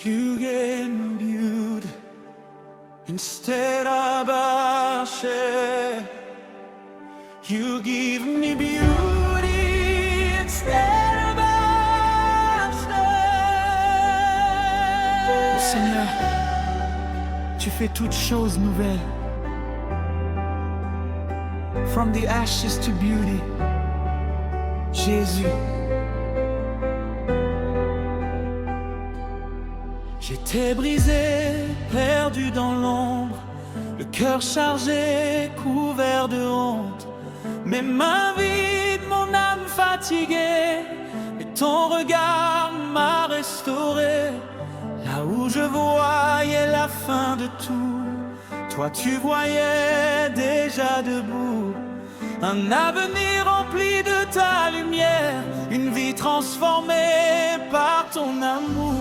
You gave me beauty instead of ashes. You give me beauty instead of ashes. Seigneur, tu fais toutes choses nouvelles. From the ashes to beauty. Jésus. J'étais brisé, perdu dans l'ombre, le cœur chargé, couvert de honte, mes mains vides, mon âme fatiguée, mais ton regard m'a restauré. Là où je voyais la fin de tout, toi tu voyais déjà debout un avenir rempli de ta lumière, une vie transformée par ton amour.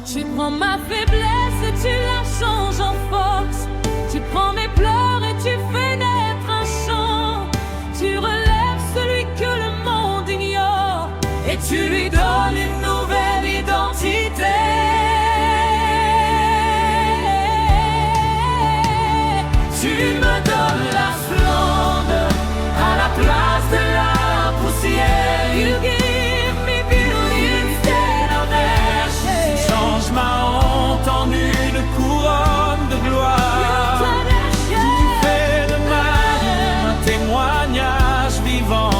Tu prends ma faiblesse et tu la changes en force. Tu prends mes pleurs et tu fais naître un chant. Tu relèves celui que le monde ignore et tu lui donnes une nouvelle identité. Tu me donnes la splendeur à la place de la poussière. You give me beauty instead of ashes. Change ma honte en une couronne de gloire. Tu fais de ma vie un témoignage vivant.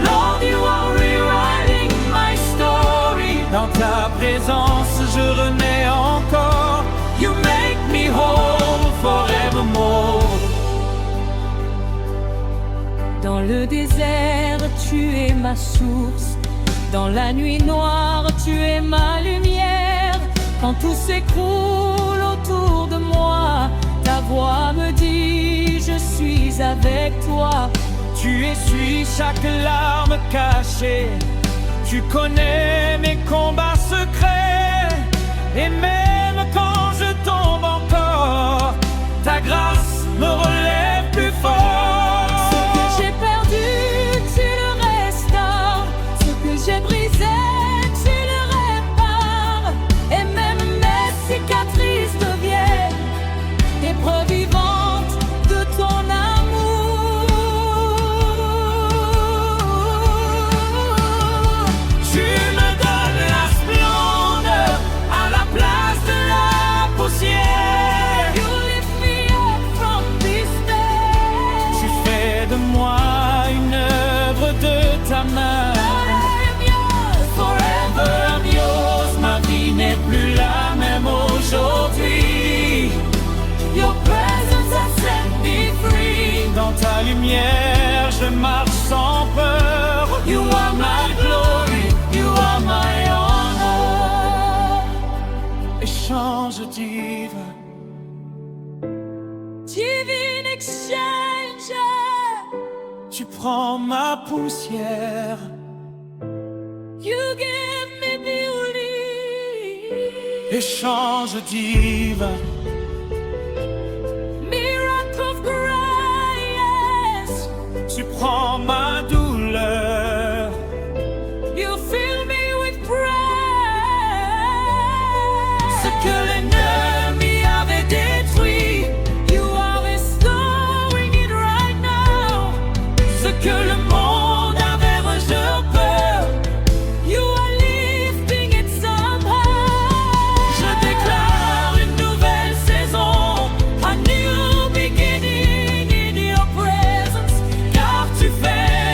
Lord, you are rewriting my story. Dans ta présence je renais encore. You make me whole forevermore. Dans le désert, tu es ma source. Dans la nuit noire, tu es ma lumière. Quand tout s'écroule autour de moi, ta voix me dit, je suis avec toi. Tu essuies chaque larme cachée. Tu connais mes combats secrets. Et même quand je tombe encore, ta grâce me relève plus fort. Ce que j'ai perdu, tu le restaures. Ce que j'ai brisé, tu le répares. Et même mes cicatrices deviennent des preuves vivantes de ton amour. Tu me donnes la splendeur à la place de la poussière. You lift me up from this day. Tu fais de moi une œuvre de ta main. I am yours Forever I'm yours. Ma vie n'est plus la même aujourd'hui. Your presence has set me free. Dans ta lumière je marche sans peur. You are my glory, you are my honor. Échange divin, Divine exchange. tu prends ma poussière. You give me beauty. Échange divin, Miracle of grace. tu prends ma douleur. You fill me with praise. Ce que l'ennemi avait détruit, You are restoring it right now. ce que le monde avait rejeté, You are lifting it somehow. je déclare une nouvelle saison, a new beginning in your presence, car tu fais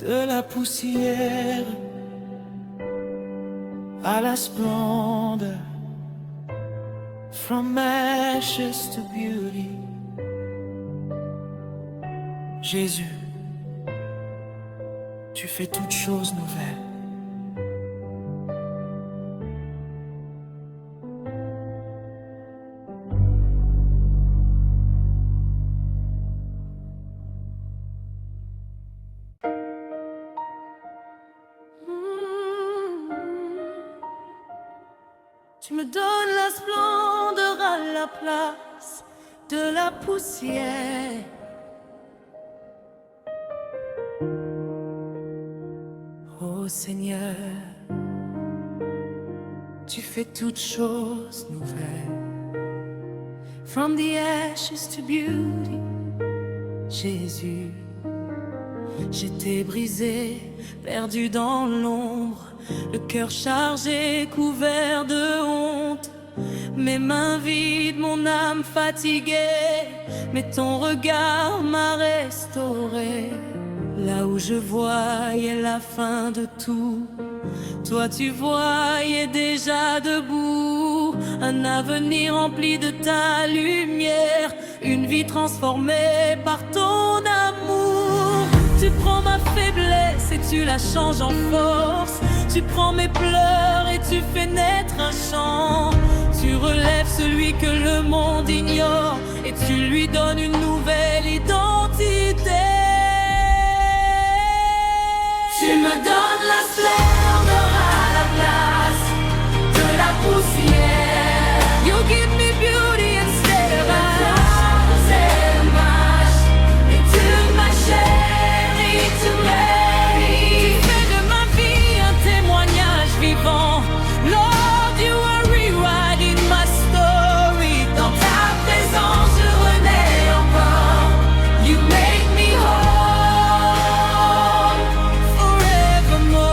de la poussière à la splendeur. From ashes to beauty. Jésus, tu fais toutes choses nouvelles. Tu me donnes la splendeur à la place de la poussière. Oh Seigneur, tu fais toutes choses nouvelles. From the ashes to beauty, Jésus, j'étais brisé, perdu dans l'ombre, le cœur chargé, couvert de honte, mes mains vides, mon âme fatiguée, mais ton regard m'a restauré. Là où je voyais la fin de tout, toi tu voyais déjà debout un avenir rempli de ta lumière, une vie transformée par ton amour. Tu prends ma faiblesse et tu la changes en force. Tu prends mes pleurs et tu fais naître un chant. Tu relèves celui que le monde ignore et tu lui donnes une nouvelle identité. Tu me donnes la splendeur à la place de la poussière. You give me beauty instead of ashes. Et tu ma chérie, tu m'aimes. Tu fais de ma vie un témoignage vivant. Lord, you are rewriting my story. Dans ta présence, je renais encore. You make me whole forevermore.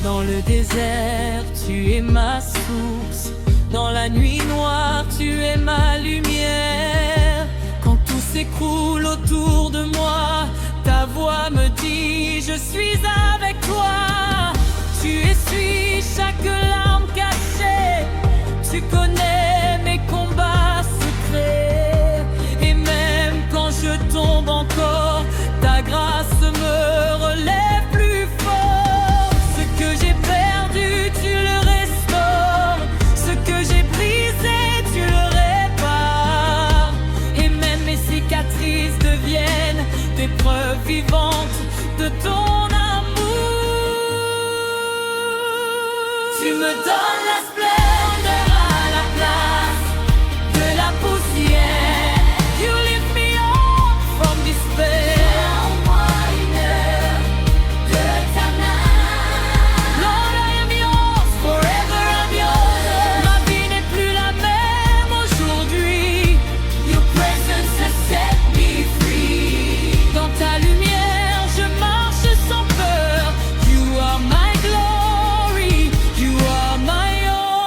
Dans le désert, tu es ma source. Dans la nuit noire, tu es ma lumière. Quand tout s'écroule autour de moi, ta voix me dit, je suis avec toi. Tu essuies chaque larme cachée. Tu connais mes combats secrets. Et même quand je tombe encore, ta grâce me relève plus fort. Ce que j'ai perdu, tu le restaures. Ce que j'ai brisé, tu le répares. Et même mes cicatrices deviennent des preuves vivantes de ton amour. Tu me donnes la splendeur à la place de la poussière. You lift me up from despair. Moi une heure de ta main. Lord, I am yours, forever I'm yours. Ma vie n'est plus la même aujourd'hui. Your presence has set me free. Dans ta lumière, je marche sans peur. You are my glory, you are my honor.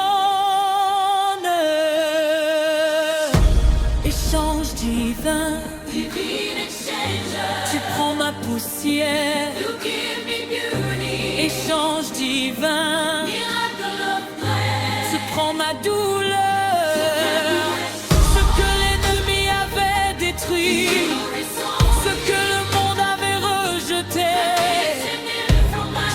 Échange divin, divine exchanger. Tu prends ma poussière, you give me beauty. Échange divin, miracle of grace. Tu prends ma douleur, ce que l'ennemi avait détruit, ce que le monde avait rejeté.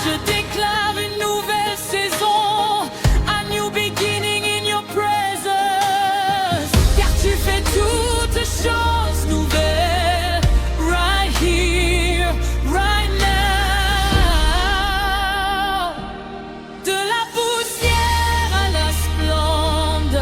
Je déclare une nouvelle saison, a new beginning in your presence. Car tu fais toutes choses nouvelles, right here, right now. De la poussière à la splendeur.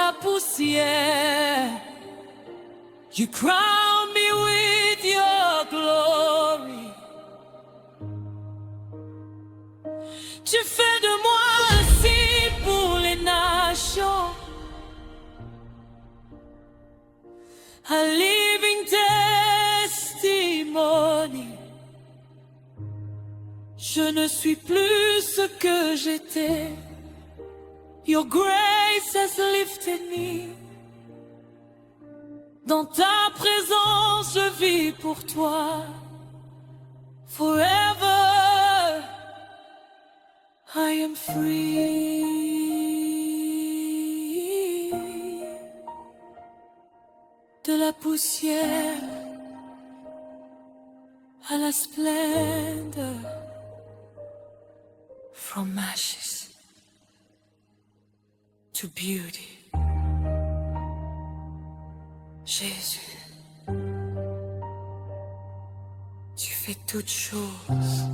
la poussière. You crown me with your glory. Tu fais de moi un signe pour les nations, a living testimony. Je ne suis plus ce que j'étais. Your grace has lifted me. Dans ta présence, je vis pour toi. Forever, I am free. De la poussière à la splendeur. From ashes to beauty. Jésus, tu fais toutes choses